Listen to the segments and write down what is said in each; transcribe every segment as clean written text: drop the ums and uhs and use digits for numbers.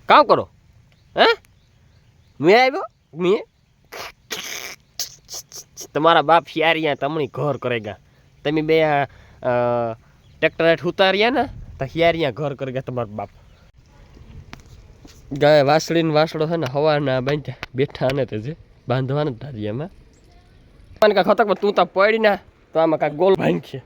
કામ કરો હે મેં આવ્યો મેં તમારા બાપ હિયારિયા તમણી ઘર કરેગા તમે બે ટ્રેક્ટર હેઠ ઉતાર્યા ને તો હિયારિયા ઘર કરેગા તમારા બાપ ગાય વાસળીને વાસળો છે ને હવાના બાંધ્યા બેઠા ને તે જે બાંધવાના ધારિયામાં મને કાંઈ ખતક તું તો પડી ના તો આમાં કાંઈક ગોલ ભાંગશે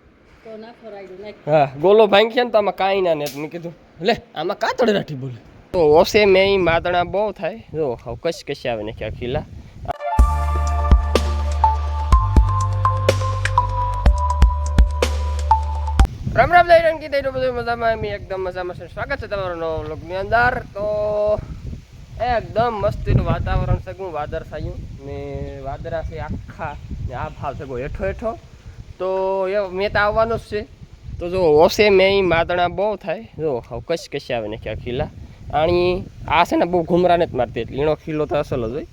હા ગોલો ભાંગશે ને તો આમાં કાંઈ ના ને મેં કીધું લે આમાં કાં તળે રાઠી બોલે તો ઓસે મેં માદણા બહુ થાય જો હવે કશ આવે ને ક્યાં ખીલા રામ રામ દઈ રંગી દઈ બધું મજામાં એમ એકદમ મજામાં છે સ્વાગત છે તમારું નવો વ્લોગની અંદર તો એકદમ મસ્તીનું વાતાવરણ છે હું વાદર થયું ને વાદરા છે આખા ને આ ભાવ છે હેઠો હેઠો તો એ મેં તો આવવાનું જ છે તો જો ઓસે મેં માદણા બહુ થાય જો હવે કશ આવે ને ક્યાં ખીલા આણી આ છે ને બહુ ઘુમરા નથી મારતી એટલે એનો ખીલો તો અસલ જ હોય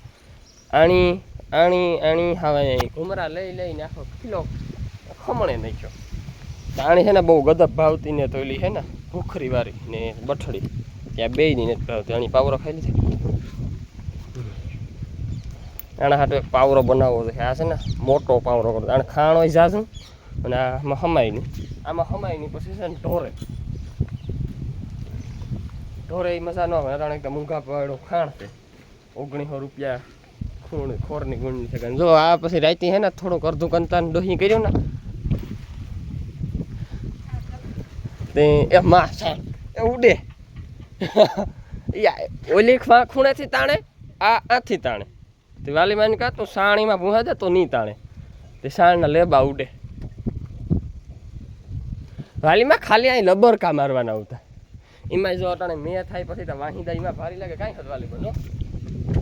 આણી આણી આણી હવે ઘુમરા લઈને આખો ખીલો ખમણે નાખ્યો આણી છે ને બહુ ગદપ ભાવતી ને તો એલી છે ને ભૂખરી વાળી ને બઠડી ત્યાં બે ની નથી ભાવતી આની પાવરો ખાઈ લીધી આના હાટે પાવરો બનાવવો છે આ છે ને મોટો પાવરો કરતો આને ખાણ હોય જાશું અને આમાં હમાય નહીં પછી છે ને ઢોરે એ મજા ન આવે અટાણે એકદમ મૂંઘા પાડો ખાણ છે 1900 રૂપિયા ખોરની ગુણની છે જો આ પછી રાતી છે ને થોડુંક અડધું કંતાન ડોહી કર્યું ને તે એ માં સાણ એ ઉડે ઓલી ખૂણેથી તાણે આથી તાણે તે વાલીમાની કાં તો સાણીમાં ભૂહા દે તો નહીં તાણે તે સાણના લેબા ઉડે વાલીમાં ખાલી અહીં લબરકા મારવાના આવતા એમાં જો અટાણે મેં થાય પછી તો વાહિદા એમાં ભારી લાગે કાંઈ ખત વાલી બનો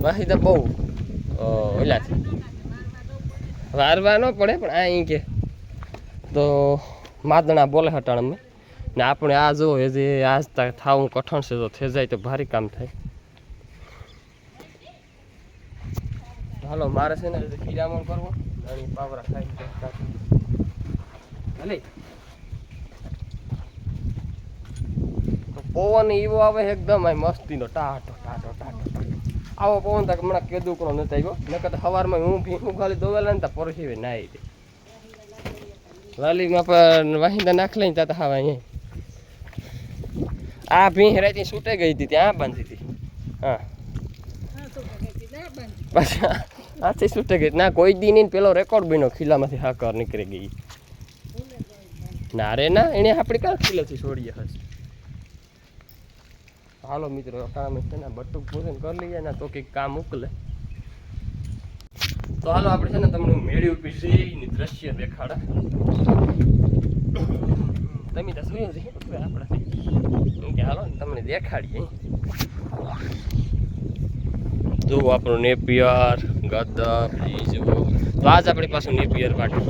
વાહિદા બહુ ઓલા છે વારવા ન પડે પણ આ અહીં કે તો માદણા બોલે હટાણ મેં ને આપણે આ જો એ જે આજ તક થાવું કઠણ છે તો થઈ જાય તો ભારી કામ થાય હાલો મારે છે ને ખીરામણ કરવો અને પાવરા ખાઈ હાલે પવન એવો આવે એકદમ આ મસ્તીનો ટાટો આવો પવન તક હમણાં કેદું કરો નથી આવ્યો નકર સવારમાં હું ભીનું ખાલી દોવેલા ને તો પરસીવે નાઈ દે વાલીમાં પણ વાહિંદા નાખ લઈને ત્યાં હા અહીંયા આ ભીં રાતી છૂટે ગઈ હતી ત્યાં બાંધી હતી હા પાછા આથી છૂટે ગઈ ના કોઈ દી નહીં પેલો રેકોર્ડ બન્યો ખીલામાંથી હાકર નીકળી ગઈ ના રે ના એને આપણે ક્યાં ખીલાથી છોડીએ હશે હાલો મિત્રો કામ છે ને બટુક ભોજન કરી લઈએ ને તો કંઈક કામ ઉકલે તો હાલો આપણે છે ને તમને મેળી ઉપી જઈને દ્રશ્ય દેખાડે તમે તો જોયું છે આપણે કે હાલો ને તમને દેખાડીએ જો આપણું નેપિયર ગદપ એ જુઓ તો આજ આપણી પાસે નેપિયર પાટી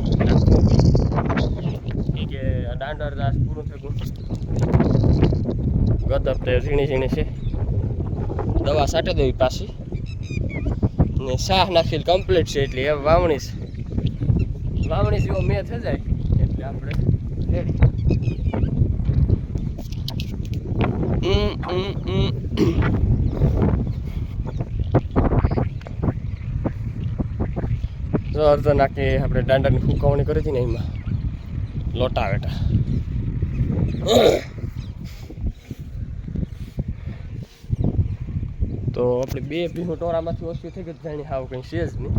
એ કે દાંડર દાસ પૂરું થયું ગદપ તો ઝીણી છે દવા સાટે દેવી પાછી ને શાહ નાખેલ કમ્પ્લીટ છે એટલે એ વાવણી જેવો મેં થઈ જાય એટલે આપણે રેડી જો અડધો નાખી આપણે દાંડાની ફૂંકવણી કરી હતી ને એમાં લોટા વેટા તો આપણે બે ભીનું ટોરામાંથી ઓછી થઈ ગઈ જાણી હાવ કંઈ છે જ નહીં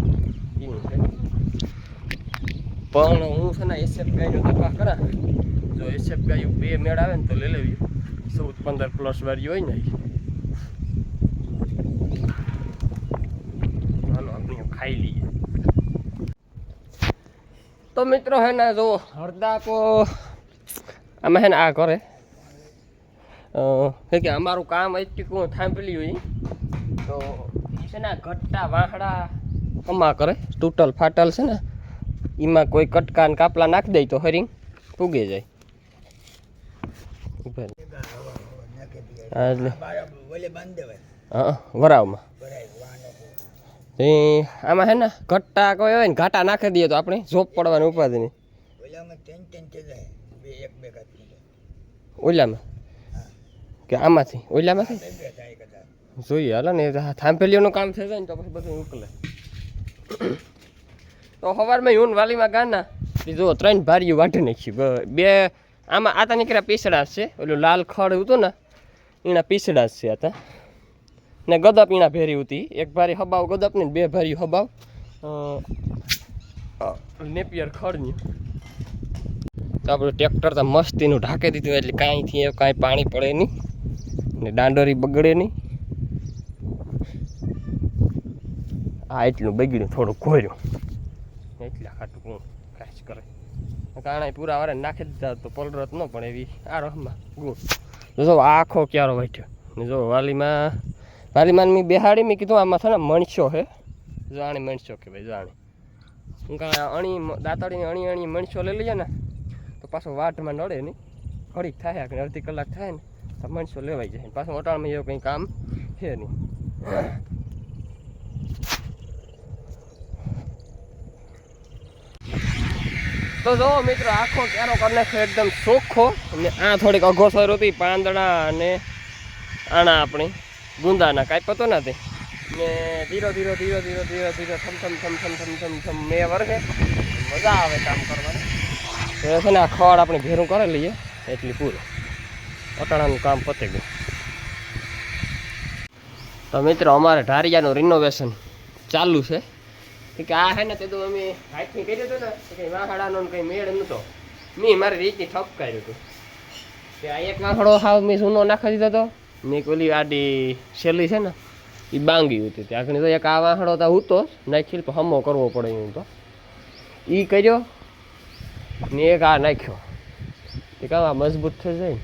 એવું છે પણ હું છે ને એસએફ ગાયનો તપાસ કરા જો એસએફ ગાયું બે મેળ આવે ને તો લઈ લેવી 14-15 વાળી હોય ને હાલો આપણે ખાઈ લઈએ તો મિત્રો હે ને જો હળદા તો આમાં હે ને આ કરે કે અમારું કામ એટલું થાંભલી હોય તો છે ને ઘટ્ટા વાહડા કમા કરે તૂટલ ફાટલ છે ને એમાં કોઈ કટકા ને કાપલા નાખી દઈ તો હરિંગ ઉગે જાય હા વરાવમાં આમાં હે ને ઘટ્ટા કોઈ હોય ને ઘાટા નાખી દઈએ તો આપણે જોપ પડવાની ઉપાધિ નહીં ઓલામાં કે આમાંથી ઓલામાંથી જોઈએ હાલો ને થાંભેલીઓનું કામ થઈ જાય ને તો પછી બધું ઉકલે. તો સવારમાં હું વાલીમાં ગાના જો 3 ભારીઓ વાઢી નાખ્યું. 2 આમાં આતા નીકળ્યા પીસડા છે. ઓલું લાલ ખડ હતું ને એના પીસડા છે આતા ને ગદપ એના ભેરી હતી. 1 ભારી હબાવ ગદપ ને 2 ભારી હબાવ નેપિયર ખડની. તો આપણું ટ્રેક્ટર તો મસ્તીનું ઢાંકી દીધું એટલે કાંઈથી કાંઈ પાણી પડે નહીં ને દાંડોરી બગડે નહીં. આ એટલું બગડ્યું થોડું ઘોર્યું એટલા ખાટું હું કાંઈ કરે કારણે પૂરા વારે નાખી દીધા તો પલરત ન પણ એવી આ રસમાં ગુણ. જો આખો ક્યારો વાંચ્યો ને જો વાલીમાં મેં બેહાડી મેં કીધું આમાં છે ને મણસો છે. જો આણે મણસો કે ભાઈ જો આણે હું કાં અણી દાંતડીને અણી મણસો લઈ લઈએ ને તો પાછો વાટમાં નડે નહીં. ઘડીક થાય કે અડધી કલાક થાય ને તો મણસો લેવાઈ જાય. પાછું અટાણમાં એવું કંઈ કામ છે નહીં. તો જો મિત્રો આખો ક્યારો કરી નાખ્યો એકદમ ચોખ્ખો. અને આ થોડીક અઘોસર હતી પાંદડા અને આણા આપણી ગુંદાના કાંઈ પતો નથી ને ધીરો ધીરો થમ મેં વરસે મજા આવે કામ કરવાની. તો છે ને આ ખડ આપણે ભેરું કરી લઈએ એટલી પૂરું અટાણાનું કામ પતી ગયું. તો મિત્રો અમારે ઢારિયાનું રિનોવેશન ચાલુ છે કે આ હે ને તે તો અમે હાથથી કર્યું હતું ને કંઈ વાહડાનો કંઈ મેળ નહોતો. મેં મારી રીતની ઠપકાર્યું હતું કે આ એક વાહડો હાવ મેં સૂનો નાખી દીધો હતો ને ઓલી આડી શેલી છે ને એ બાંગી હતી ત્યાં તો એક આ વાહડો તો ઉતો નાખી તો હમો કરવો પડે એવું તો એ કર્યો ને એક આ નાખ્યો એ કામ આ મજબૂત થઈ જાય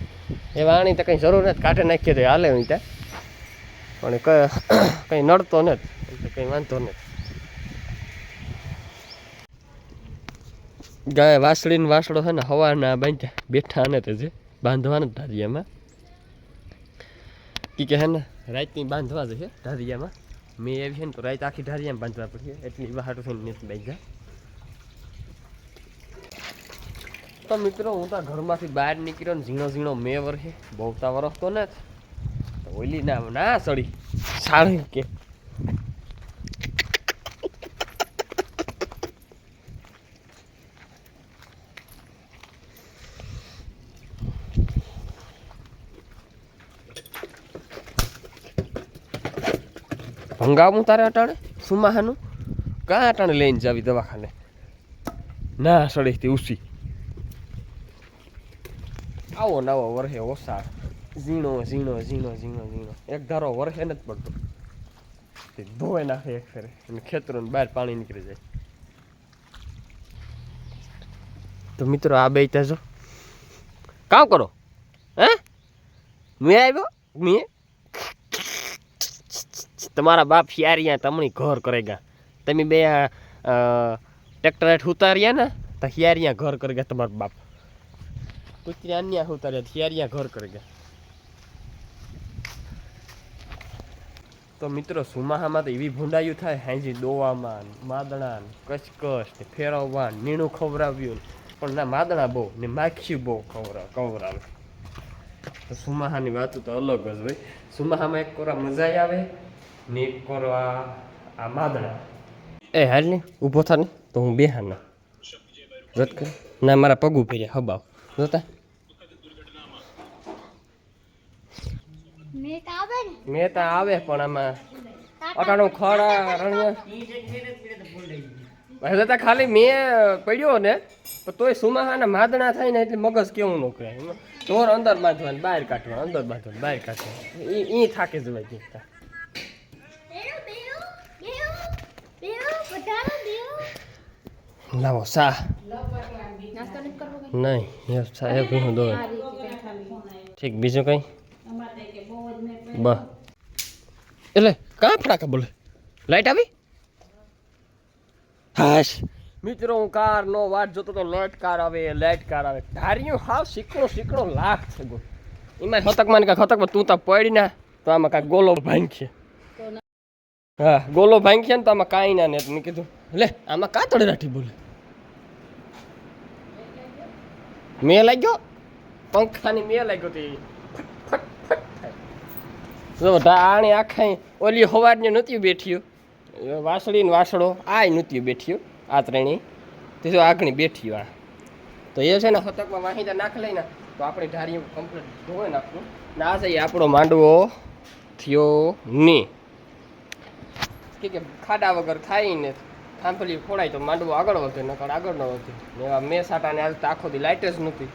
ને એ વાણી તો કંઈ જરૂર નથી કાઢે નાખીએ તો હાલે હું ત્યાં પણ કંઈ નડતો નથી કંઈ વાંધો નથી. ગાય વાસળીને વાસળો છે ને હવાના બાંધ્યા બેઠા ને તે જે બાંધવાના જ ઢારિયામાં કે હે ને રાતની બાંધવા જ છે ઢારિયામાં. મેં એવી છે ને તો રાત આખી ઢારિયામાં બાંધવા પડશે એટલી બહાર થઈને નથી બાંધ્યા. તો મિત્રો હું તો ઘરમાંથી બહાર નીકળ્યો ને ઝીણો મેવર છે બહુતા વરસ તો નથી તો ઓલી ના સડી સાડી કે ભંગાવું તારે અટાણે સુમાહાનું કાં અટાણે લઈને જાવી દવાખાને ના સડીથી ઉસી આવો નવો વરહે ઓસાળ ઝીણો એક ધારો વરહે નથી પડતો ધોઈ નાખે એક ફેરે અને ખેતરોને બહાર પાણી નીકળી જાય. તો મિત્રો આ બે જો કામ કરો હે મેં આવ્યો મેં તમારા બાપ હિયારિયા તમણી ઘર કરેગા તમે બે ટ્રેક્ટર હેઠ ઉતાર્યા ને તો હિયારિયા ઘર કરેગા તમારા બાપ કુતરી અન્ય ઉતાર્યા હિયારિયા ઘર કરેગા. તો મિત્રો સુમાહામાં તો એવી ભૂંડાયું થાય હાંજી દોવામાં માદણા કચકચ ને ફેરવવા નીણું ખવડાવ્યું પણ ના માદણા બહુ ને માખ્યું બહુ ખવડાવે. તો સુમાહાની વાતો તો અલગ જ હોય. સુમાહામાં એક કોરા મજા આવે ને એક કોરા આ માદણા. એ હાલ ને ઊભો થા ને તો હું બેહા ના રદ કર ના મારા પગ ફેર્યા હબાવ જોતા મેં તો આવે પણ આમાં અટાણું ખડા રણિયા ખાલી મેં પડ્યો ને પણ તોય સુમાહાના માદણા થાય ને એટલે મગજ કેવું ન કરે ચોર અંદર બાંધવાનું બહાર કાઢવાનું અંદર બાંધવાનું બહાર કાઢવાનું એ થાકે જવાય દીકતા. લાવો સા નહીં સાહેબ હું દો ઠીક બીજું કંઈ બસ એટલે કાં ફટાકા બોલે લાઈટ આવી હાશ. મિત્રો હું કાર નો વાટ જોતો તો લાઈટ કાર આવે ધાર્યું હાવ શીકણો લાખ છે ગો એમાં હતકમાં કાંઈક હતકમાં તું તો પડી ના તો આમાં કાંઈક ગોલો ભાંગશે. હા ગોલો ભાંગશે ને તો આમાં કાંઈ ના ને મેં કીધું લે આમાં કાં તળે રાઠી બોલે મેં લાગ્યો પંખાની મેં લાગ્યો હતી જો આણી આખા ઓલી હવારની નહોતી બેઠ્યું વાસળી ને વાસળો આ નહોતી બેઠ્યું આ ત્રણેય તે જો આગળ બેઠ્યું આ તો એ છે ને હતકમાં વાહિદા નાખ લઈને તો આપણે ઢારીઓ કમ્પ્લીટ ધોઈ નાખવું ને આ જઈએ આપણો માંડવો થયો નહીં કે ખાડા વગર ખાઈને થાંભલી ફોડાય તો માંડવો આગળ વધે નકર આગળ ન વધે ને એવા મેં સાટાને આજ તો આખો દી લાઇટ જ નહોતી.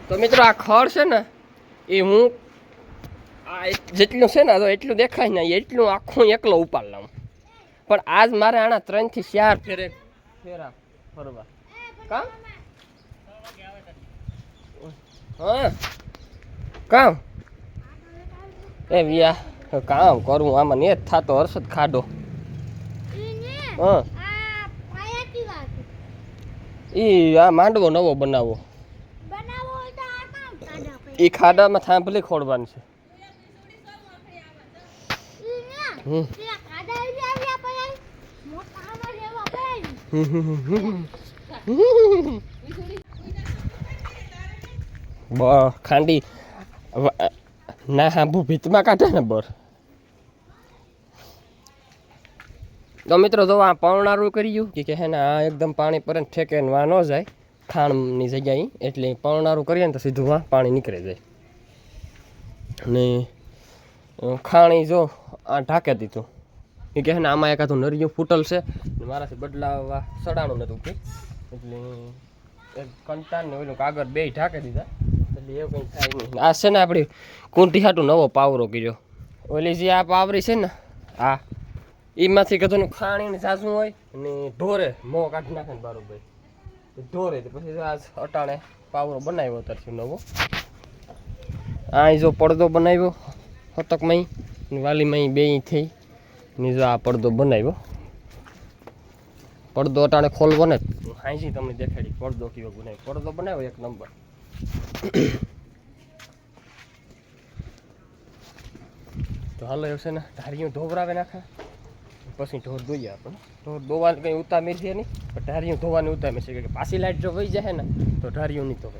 તો મિત્રો આ ખડ છે ને એ હું આ જેટલું છે ને તો એટલું દેખાય ને એટલું આખું એકલો ઉપાડ લઉં પણ આજ મારે આના 3 થી 4 ફેરા ફરવા કામ હા કામ એ વિયા કામ કરું આમાં ને જ થતો હર્ષદ ખાડો હા એ આ માંડવો નવો બનાવો એ ખાડામાં થાંભલી ખોડવાની છે. ખાંડી ના હાંભું ભીતમાં કાઢે ને બર. તો મિત્રો જો આ પવનારું કર્યું કે હે ને આ એકદમ પાણી પર ઠેકે ને વા ન જાય ખાણની જગ્યાએ એટલે પવનારું કરીએ ને તો સીધું વા પાણી નીકળી જાય ને ખાણી જો આ ઢાંકે દીધું એ કહે ને આમાં એકાદું નરિયું ફૂટલ છે ને મારાથી બદલાવવા સડાણું નહોતું કે એટલે એક કંટાળ ને ઓલું કાગળ બે ઢાંકી દીધા એટલે એવું કંઈ થાય નહીં. આ છે ને આપણી કુંટી હાટું નવો પાવરો કર્યો ઓલી જે આ પાવરી છે ને આ એમાંથી કદું ખાણીને સાસું હોય અને ઢોરે મોં કાઢી નાખે ને બરોબર ઢોરે તો પછી આ અટાણે પાવરો બનાવ્યો અત્યારથી નવો. આ જો પડદો બનાવ્યો હતકમાં વાલીમાં બે થઈ ને જો આ પડદો બનાવ્યો પડદો અટાણે ખોલવો ને હાંસી તમને દેખાડી પડદો કેવો બનાવ્યો પડદો બનાવ્યો એક નંબર. તો હાલો એવું છે ને ઢારીઓ ધોવરાવે નાખે પછી ઢોર દોઈએ આપણે ઢોર દોવાની કંઈ ઉતામેર છે નહીં પણ ઢારીઓ ધોવાની ઉતામેર છે કે પાછી લાઈટ જો વહી જાય ને તો ઢારીઓ નહીં ધોવે.